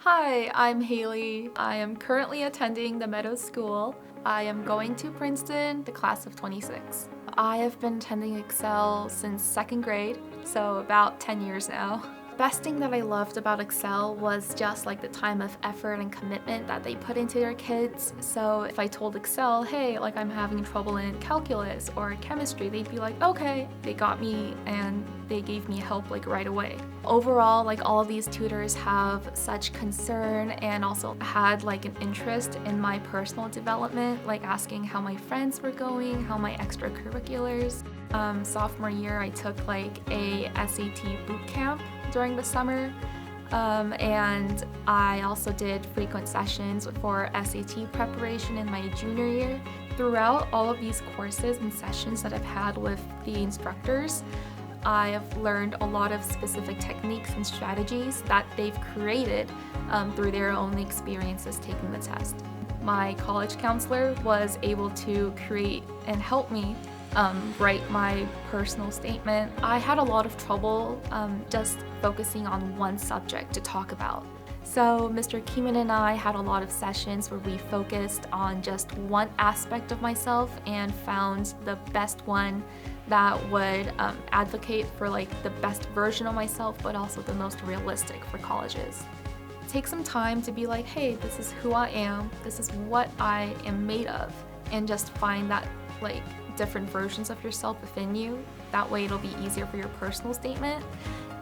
Hi, I'm Haley. I am currently attending the Meadows School. I am going to Princeton, the class of 26. I have been attending Excel since second grade, so about 10 years now. Best thing that I loved about Excel was just like the time of effort and commitment that they put into their kids. So if I told Excel, hey, like I'm having trouble in calculus or chemistry, they'd be like, okay. They got me and they gave me help like right away. Overall, like all of these tutors have such concern and also had like an interest in my personal development, like asking how my friends were going, how my extracurriculars. Sophomore year, I took like a SAT boot camp during the summer, and I also did frequent sessions for SAT preparation in my junior year. Throughout all of these courses and sessions that I've had with the instructors, I have learned a lot of specific techniques and strategies that they've created through their own experiences taking the test. My college counselor was able to create and help me write my personal statement. I had a lot of trouble just focusing on one subject to talk about. So Mr. Keeman and I had a lot of sessions where we focused on just one aspect of myself and found the best one that would advocate for like the best version of myself, but also the most realistic for colleges. Take some time to be like, hey, this is who I am, this is what I am made of, and just find that like different versions of yourself within you. That way it'll be easier for your personal statement.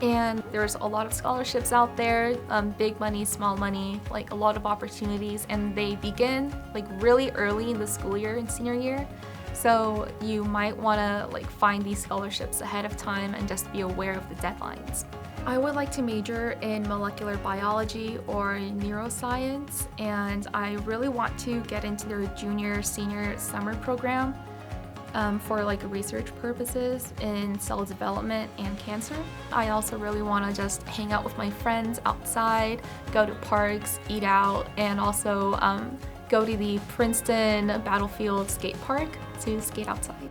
And there's a lot of scholarships out there, big money, small money, like a lot of opportunities, and they begin like really early in the school year in senior year. So you might want to like find these scholarships ahead of time and just be aware of the deadlines. I would like to major in molecular biology or neuroscience, and I really want to get into their junior-senior summer program for like research purposes in cell development and cancer. I also really want to just hang out with my friends outside, go to parks, eat out, and also go to the Princeton Battlefield skate park to skate outside.